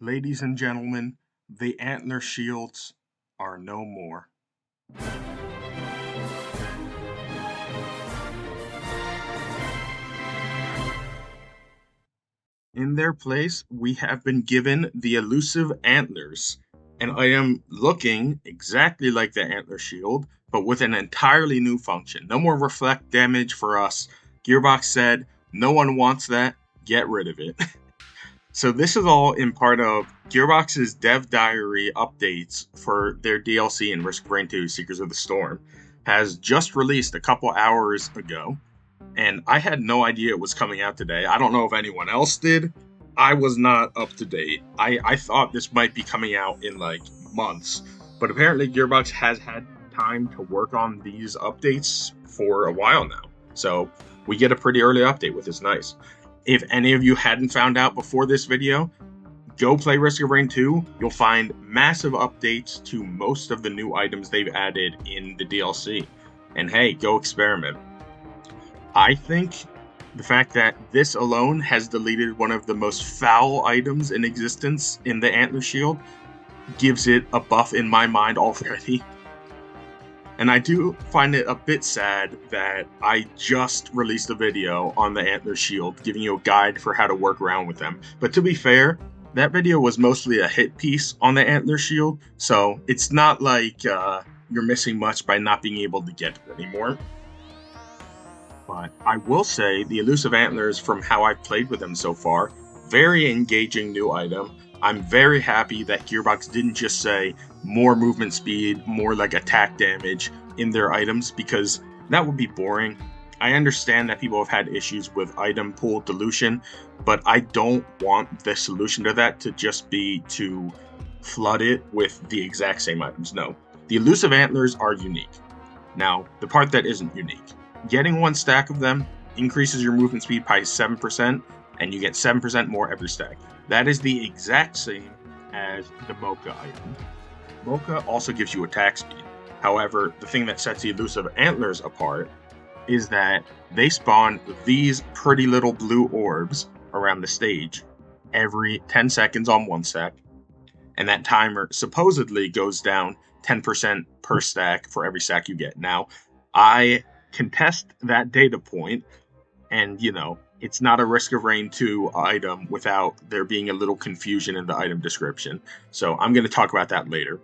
Ladies and gentlemen, the antler shields are no more. In their place, we have been given the Elusive Antlers, an item looking exactly like the antler shield, but with an entirely new function. No more reflect damage for us. Gearbox said, no one wants that, get rid of it. So this is all in part of Gearbox's dev diary updates for their DLC in Risk of Rain 2 Seekers of the Storm has just released a couple hours ago, and I had no idea it was coming out today. I don't know if anyone else did. I was not up to date. I thought this might be coming out in like months, but apparently Gearbox has had time to work on these updates for a while now. So we get a pretty early update, which is nice. If any of you hadn't found out before this video, go play Risk of Rain 2. You'll find massive updates to most of the new items they've added in the DLC. And hey, go experiment. I think the fact that this alone has deleted one of the most foul items in existence in the Antler Shield gives it a buff in my mind already. And I do find it a bit sad that I just released a video on the Antler Shield giving you a guide for how to work around with them. But to be fair, that video was mostly a hit piece on the Antler Shield, so it's not like you're missing much by not being able to get it anymore. But I will say the Elusive Antlers, from how I've played with them so far, very engaging new item. I'm very happy that Gearbox didn't just say more movement speed, more like attack damage in their items, because that would be boring. I understand that people have had issues with item pool dilution, but I don't want the solution to that to just be to flood it with the exact same items. No, the Elusive Antlers are unique. Now, the part that isn't unique, getting one stack of them increases your movement speed by 7%, and you get 7% more every stack. That is the exact same as the Mocha item. Mocha also gives you attack speed. However, the thing that sets the Elusive Antlers apart is that they spawn these pretty little blue orbs around the stage every 10 seconds on one stack, and that timer supposedly goes down 10% per stack for every stack you get. Now, I contest that data point, and it's not a Risk of Rain 2 item without there being a little confusion in the item description. So I'm going to talk about that later.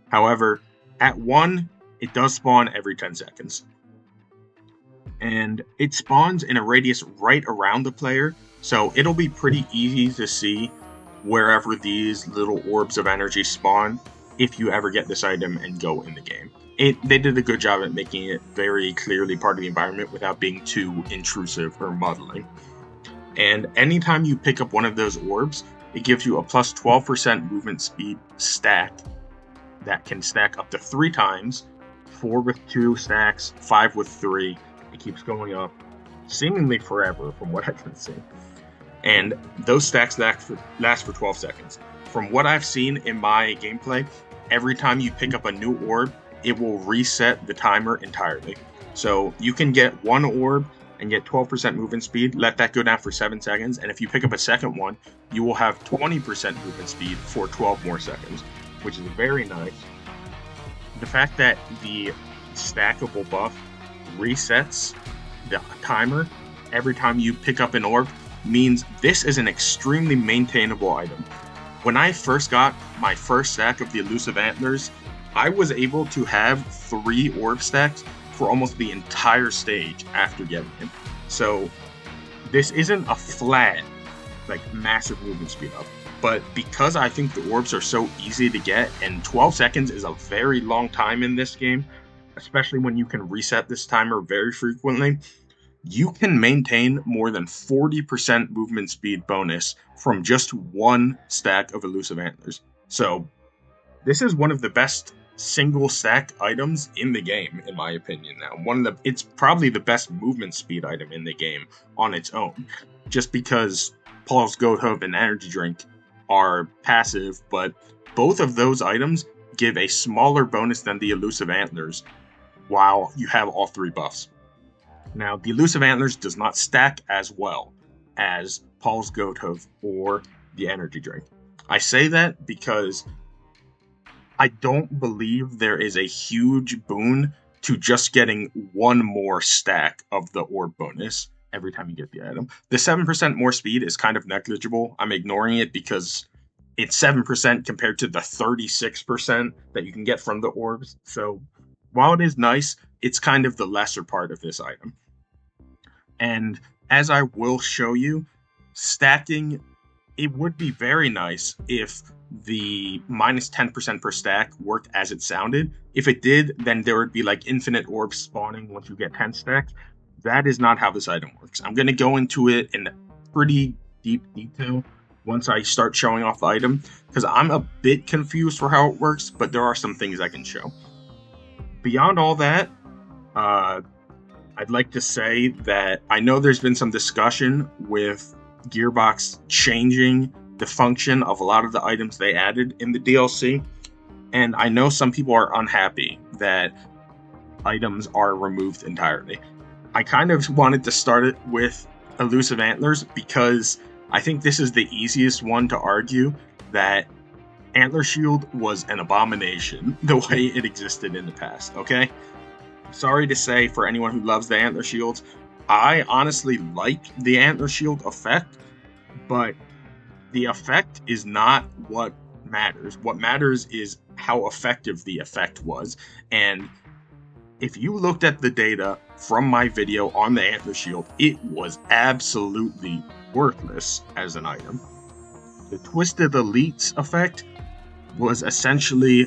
However, at 1, it does spawn every 10 seconds. And it spawns in a radius right around the player, so it'll be pretty easy to see wherever these little orbs of energy spawn if you ever get this item and go in the game. They did a good job at making it very clearly part of the environment without being too intrusive or muddling. And anytime you pick up one of those orbs, it gives you a plus 12% movement speed stack that can stack up to 3 times, 4 with 2 stacks, 5 with 3. It keeps going up seemingly forever from what I can see. And those stacks last for 12 seconds. From what I've seen in my gameplay, every time you pick up a new orb, it will reset the timer entirely. So you can get one orb and get 12% movement speed, let that go down for 7 seconds, and if you pick up a second one, you will have 20% movement speed for 12 more seconds, which is very nice. The fact that the stackable buff resets the timer every time you pick up an orb means this is an extremely maintainable item. When I first got my first stack of the Elusive Antlers, I was able to have 3 orb stacks for almost the entire stage after getting it. So this isn't a flat, massive movement speed up. But because I think the orbs are so easy to get, and 12 seconds is a very long time in this game, especially when you can reset this timer very frequently, you can maintain more than 40% movement speed bonus from just one stack of Elusive Antlers. So this is one of the best single stack items in the game, in my opinion. Now, it's probably the best movement speed item in the game on its own, just because Paul's Goat Hoof and Energy Drink are passive, but both of those items give a smaller bonus than the Elusive Antlers, while you have all 3 buffs. Now, the Elusive Antlers does not stack as well as Paul's Goat Hoof or the Energy Drink. I say that because I don't believe there is a huge boon to just getting one more stack of the orb bonus every time you get the item. The 7% more speed is kind of negligible. I'm ignoring it because it's 7% compared to the 36% that you can get from the orbs. So while it is nice, it's kind of the lesser part of this item. And as I will show you, stacking, it would be very nice if the minus 10% per stack worked as it sounded. If it did, then there would be like infinite orbs spawning once you get 10 stacks. That is not how this item works. I'm going to go into it in pretty deep detail once I start showing off the item, because I'm a bit confused for how it works, but there are some things I can show. Beyond all that, I'd like to say that I know there's been some discussion with Gearbox changing the function of a lot of the items they added in the DLC, and I know some people are unhappy that items are removed entirely. I kind of wanted to start it with Elusive Antlers because I think this is the easiest one to argue that Antler Shield was an abomination the way it existed in the past, okay? Sorry to say for anyone who loves the Antler Shields, I honestly like the Antler Shield effect, but the effect is not what matters. What matters is how effective the effect was. And if you looked at the data from my video on the Antler Shield, it was absolutely worthless as an item. The Twisted Elites effect was essentially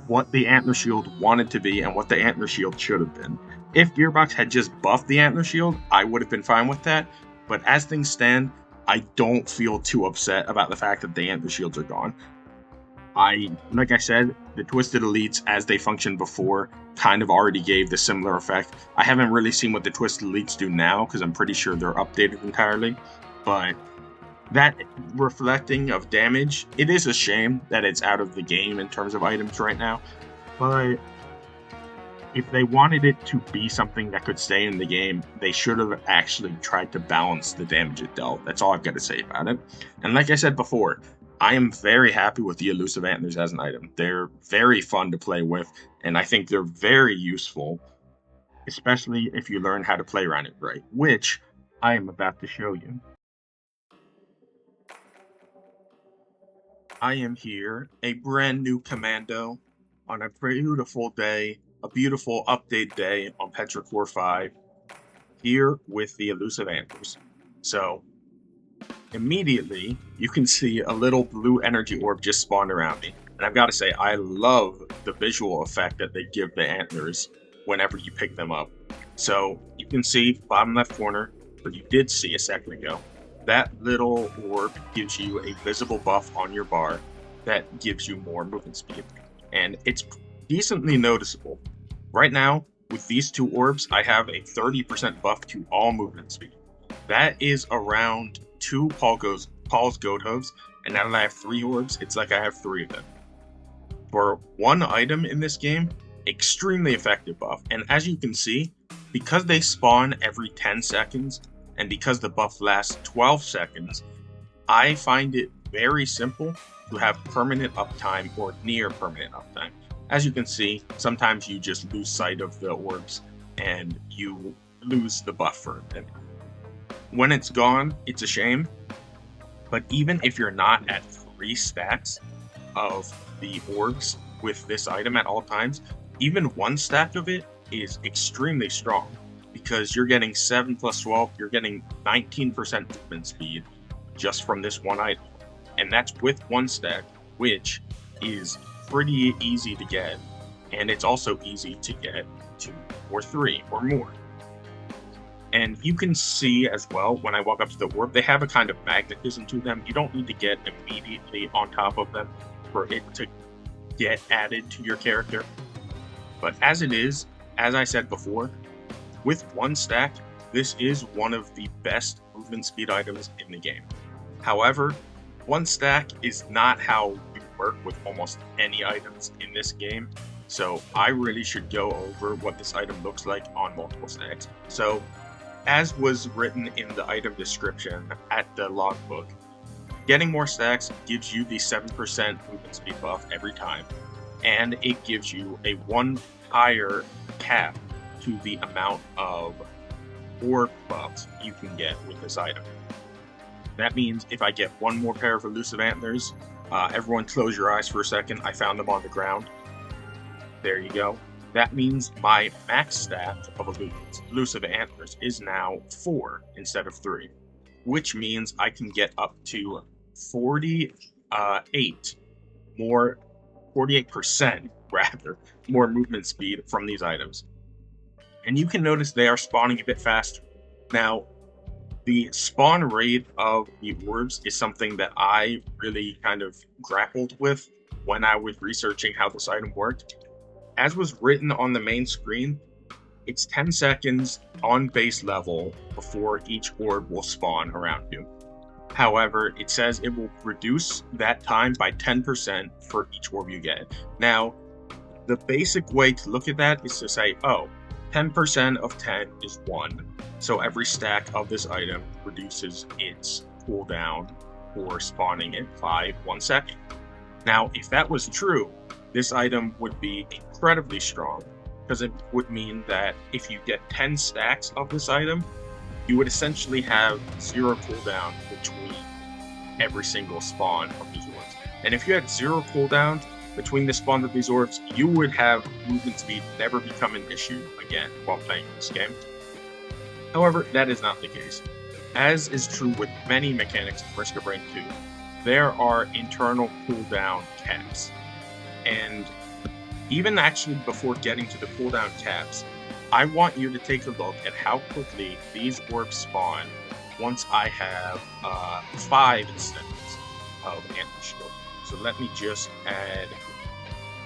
what the Antler Shield wanted to be and what the Antler Shield should have been. If Gearbox had just buffed the Antler Shield, I would have been fine with that. But as things stand, I don't feel too upset about the fact that the Antler Shields are gone. Like I said, the Twisted Elites, as they functioned before, kind of already gave the similar effect. I haven't really seen what the Twisted Elites do now, because I'm pretty sure they're updated entirely. But that reflecting of damage, it is a shame that it's out of the game in terms of items right now. But if they wanted it to be something that could stay in the game, they should have actually tried to balance the damage it dealt. That's all I've got to say about it. And like I said before, I am very happy with the Elusive Antlers as an item. They're very fun to play with, and I think they're very useful, especially if you learn how to play around it right, which I am about to show you. I am here, a brand new commando, on a beautiful day, a beautiful update day on Petrichor 5, here with the Elusive Antlers. So, immediately, you can see a little blue energy orb just spawned around me. And I've got to say, I love the visual effect that they give the antlers whenever you pick them up. So, you can see, bottom left corner, where you did see a second ago, that little orb gives you a visible buff on your bar that gives you more movement speed. And it's decently noticeable. Right now, with these two orbs, I have a 30% buff to all movement speed. That is around 2 Paul's Goat Hooves, and now that I have 3 orbs, it's like I have 3 of them. For one item in this game, extremely effective buff. And as you can see, because they spawn every 10 seconds, and because the buff lasts 12 seconds, I find it very simple to have permanent uptime or near permanent uptime. As you can see, sometimes you just lose sight of the orbs and you lose the buff for a bit. When it's gone, it's a shame, but even if you're not at 3 stacks of the orbs with this item at all times, even 1 stack of it is extremely strong, because you're getting 7 plus 12, you're getting 19% movement speed just from this one item. And that's with 1 stack, which is pretty easy to get. And it's also easy to get 2 or 3 or more. And you can see as well, when I walk up to the orb, they have a kind of magnetism to them. You don't need to get immediately on top of them for it to get added to your character. But as it is, as I said before, with 1 stack, this is one of the best movement speed items in the game. However, 1 stack is not how we work with almost any items in this game, so I really should go over what this item looks like on multiple stacks. So, as was written in the item description at the logbook, Getting more stacks gives you the 7% movement speed buff every time, and it gives you a 1 higher cap to the amount of orb buffs you can get with this item. That means if I get 1 more pair of Elusive Antlers, everyone close your eyes for a second, I found them on the ground. There you go. That means my max stat of Elusive Antlers is now 4 instead of 3, which means I can get up to 48 more, 48% rather, more movement speed from these items. And you can notice they are spawning a bit faster. Now, the spawn rate of the orbs is something that I really kind of grappled with when I was researching how this item worked. As was written on the main screen, it's 10 seconds on base level before each orb will spawn around you. However, it says it will reduce that time by 10% for each orb you get. Now, the basic way to look at that is to say, oh, 10% of 10 is 1. So every stack of this item reduces its cooldown for spawning it by 1 second. Now, if that was true, this item would be incredibly strong, because it would mean that if you get 10 stacks of this item, you would essentially have 0 cooldown between every single spawn of these orbs. And if you had 0 cooldown between the spawn of these orbs, you would have movement speed never become an issue again while playing this game. However, that is not the case. As is true with many mechanics in Risk of Rain 2, there are internal cooldown caps. And even actually before getting to the cooldown caps, I want you to take a look at how quickly these orbs spawn once I have 5 instances of Antler Shield. So let me just add,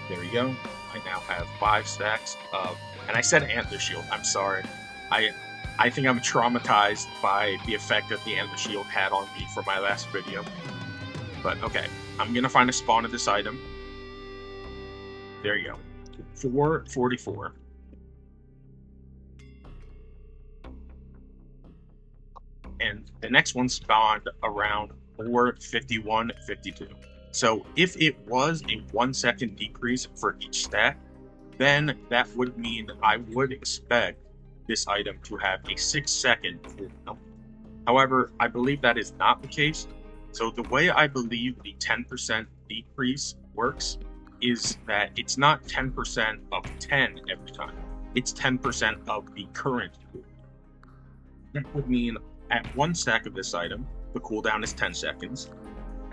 there we go. I now have 5 stacks of, and I said Antler Shield, I'm sorry. I think I'm traumatized by the effect that the Antler Shield had on me for my last video. But okay, I'm gonna find a spawn of this item. There you go. 444. And the next one spawned around 451.52. So if it was a 1 second decrease for each stack, then that would mean I would expect this item to have a 6 second cooldown. However, I believe that is not the case. So the way I believe the 10% decrease works is that it's not 10% of 10 every time. It's 10% of the current cooldown. That would mean at 1 stack of this item, the cooldown is 10 seconds.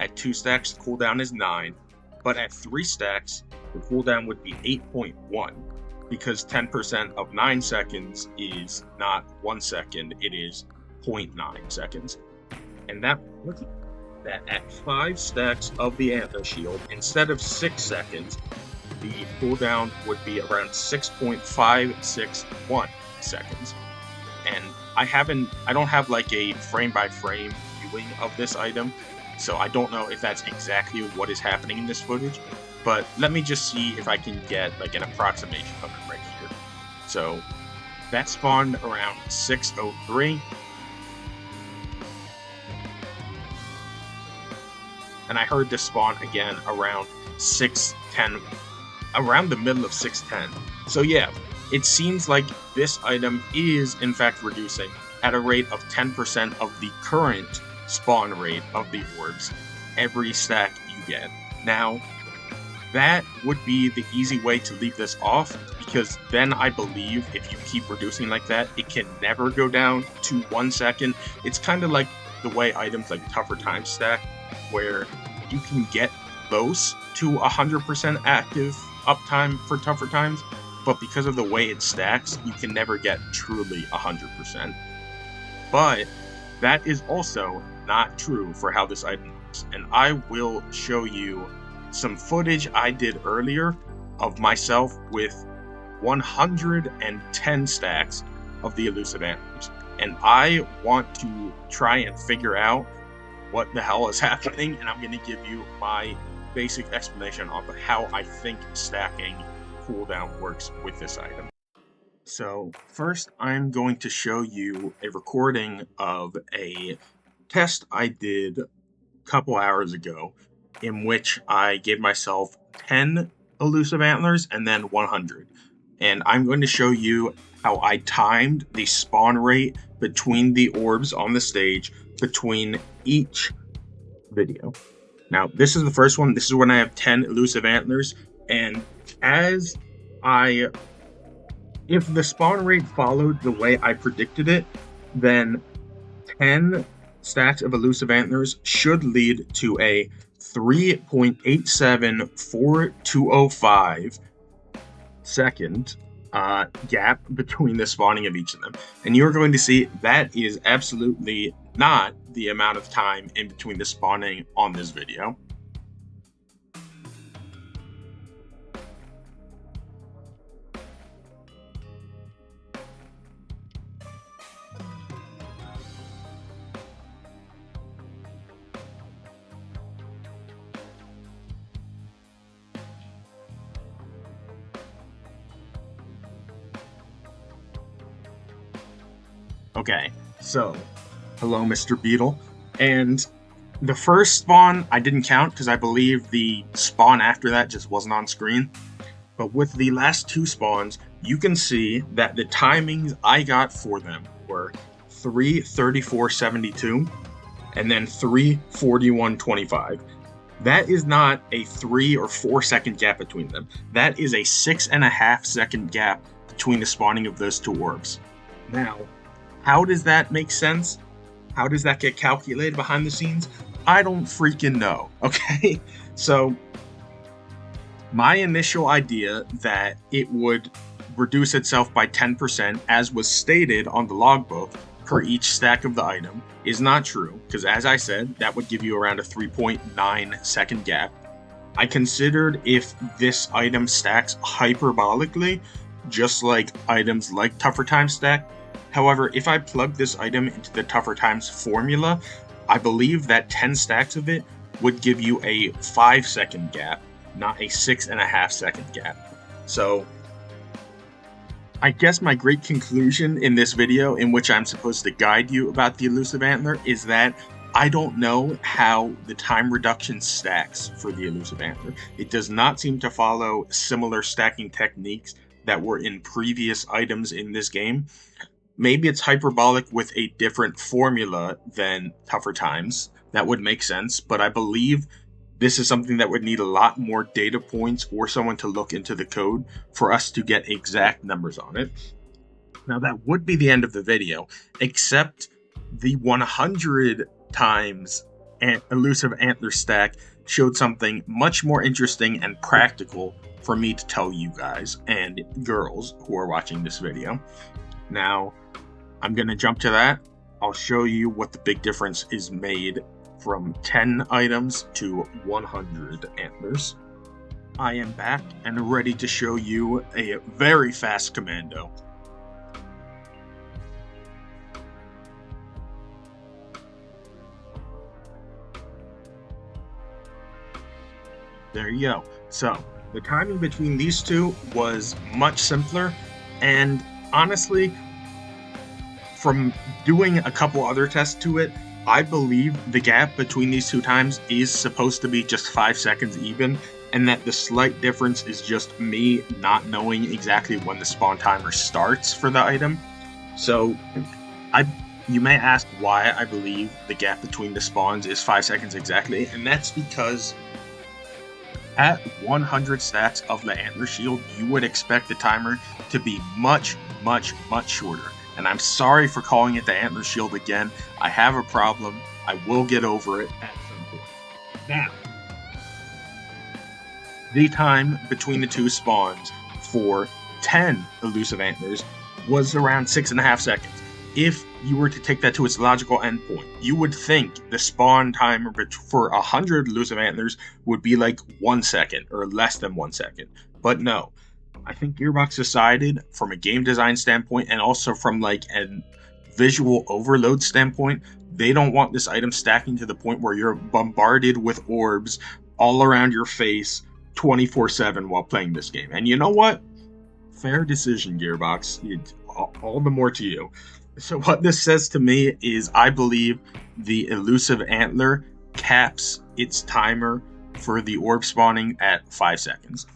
At 2 stacks, the cooldown is 9. But at 3 stacks, the cooldown would be 8.1. Because 10% of 9 seconds is not 1 second, it is 0.9 seconds. And that would that at 5 stacks of the Antler Shield, instead of 6 seconds, the cooldown would be around 6.561 seconds. And I don't have like a frame-by-frame viewing of this item, so I don't know if that's exactly what is happening in this footage, but let me just see if I can get like an approximation of it right here. So that spawned around 6:03. And I heard this spawn again around 6:10, around the middle of 6:10. So yeah, it seems like this item is in fact reducing at a rate of 10% of the current spawn rate of the orbs every stack you get. Now, that would be the easy way to leave this off, because then I believe if you keep reducing like that, it can never go down to 1 second. It's kind of like the way items like Tougher Times stack, where you can get close to 100% active uptime for Tougher Times, but because of the way it stacks, you can never get truly 100%. But that is also not true for how this item works, and I will show you some footage I did earlier of myself with 110 stacks of the Elusive Antlers, and I want to try and figure out what the hell is happening, and I'm going to give you my basic explanation of how I think stacking cooldown works with this item. So first, I'm going to show you a recording of a test I did couple hours ago in which I gave myself 10 elusive antlers and then 100. And I'm going to show you how I timed the spawn rate between the orbs on the stage between each video. Now, this is the first one. This is when I have 10 elusive antlers. And if the spawn rate followed the way I predicted it, then 10 stacks of elusive antlers should lead to a 3.874205 second gap between the spawning of each of them. And you're going to see that is absolutely not the amount of time in between the spawning on this video. Okay, so hello, Mr. Beetle. And the first spawn I didn't count because I believe the spawn after that just wasn't on screen. But with the last two spawns, you can see that the timings I got for them were 3:34.72 and then 3:41.25. That is not a 3 or 4 second gap between them. That is a 6.5 second gap between the spawning of those two orbs. Now, how does that make sense? How does that get calculated behind the scenes? I don't freaking know, okay? So, my initial idea that it would reduce itself by 10%, as was stated on the logbook, per each stack of the item, is not true, because as I said, that would give you around a 3.9 second gap. I considered if this item stacks hyperbolically, just like items like Tougher Times stack. However, if I plug this item into the Tougher Times formula, I believe that 10 stacks of it would give you a 5 second gap, not a 6.5 second gap. So, I guess my great conclusion in this video, in which I'm supposed to guide you about the Elusive Antler, is that I don't know how the time reduction stacks for the Elusive Antler. It does not seem to follow similar stacking techniques that were in previous items in this game. Maybe it's hyperbolic with a different formula than Tougher Times. That would make sense, but I believe this is something that would need a lot more data points or someone to look into the code for us to get exact numbers on it. Now, that would be the end of the video, except the 100 times Elusive Antler stack showed something much more interesting and practical for me to tell you guys and girls who are watching this video. Now, I'm going to jump to that. I'll show you what the big difference is made from 10 items to 100 antlers. I am back and ready to show you a very fast commando. There you go. So, the timing between these two was much simpler, and honestly, from doing a couple other tests to it, I believe the gap between these two times is supposed to be just 5 seconds even, and that the slight difference is just me not knowing exactly when the spawn timer starts for the item. So, you may ask why I believe the gap between the spawns is 5 seconds exactly, and that's because at 100 stacks of the Antler Shield, you would expect the timer to be much, much, much shorter. And I'm sorry for calling it the Antler Shield again. I have a problem. I will get over it at some point. Now, the time between the two spawns for 10 Elusive Antlers was around 6.5 seconds. If you were to take that to its logical endpoint, you would think the spawn timer for 100 Elusive Antlers would be like 1 second or less than 1 second. But no. I think Gearbox decided from a game design standpoint and also from like a visual overload standpoint, they don't want this item stacking to the point where you're bombarded with orbs all around your face 24/7 while playing this game. And you know what? Fair decision, Gearbox. All the more to you. So what this says to me is I believe the Elusive Antler caps its timer for the orb spawning at 5 seconds.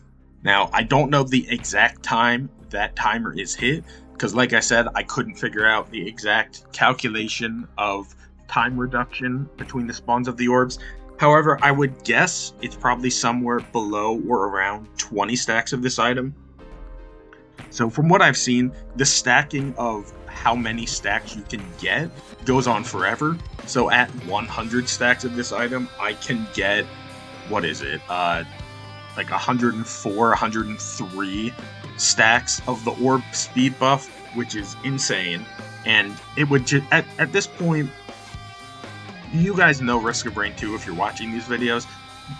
Now, I don't know the exact time that timer is hit, because like I said, I couldn't figure out the exact calculation of time reduction between the spawns of the orbs. However, I would guess it's probably somewhere below or around 20 stacks of this item. So from what I've seen, the stacking of how many stacks you can get goes on forever. So at 100 stacks of this item, I can get, what is it, like 104, 103 stacks of the orb speed buff, which is insane. And it would just, at this point, you guys know Risk of Rain 2 if you're watching these videos.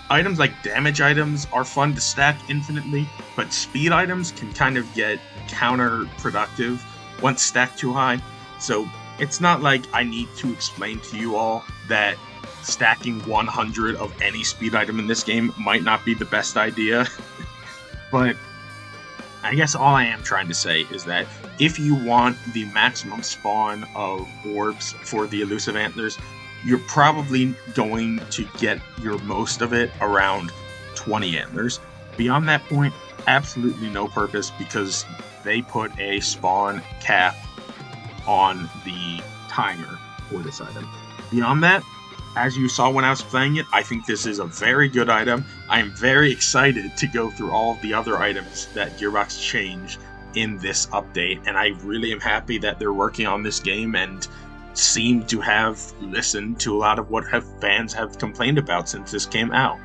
Items like damage items are fun to stack infinitely, but speed items can kind of get counterproductive once stacked too high. So it's not like I need to explain to you all that stacking 100 of any speed item in this game might not be the best idea. But I guess all I am trying to say is that if you want the maximum spawn of orbs for the Elusive Antlers, you're probably going to get your most of it around 20 antlers. Beyond that point, absolutely no purpose, because they put a spawn cap on the timer for this item. Beyond that, as you saw when I was playing it, I think this is a very good item. I am very excited to go through all of the other items that Gearbox changed in this update, and I really am happy that they're working on this game and seem to have listened to a lot of what fans have complained about since this came out.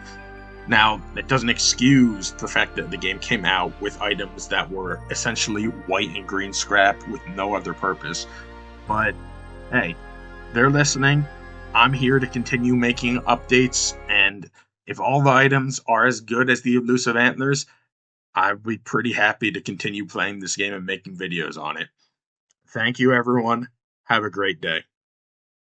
Now, that doesn't excuse the fact that the game came out with items that were essentially white and green scrap with no other purpose. But hey, they're listening. I'm here to continue making updates, and if all the items are as good as the Elusive Antlers, I'd be pretty happy to continue playing this game and making videos on it. Thank you, everyone. Have a great day.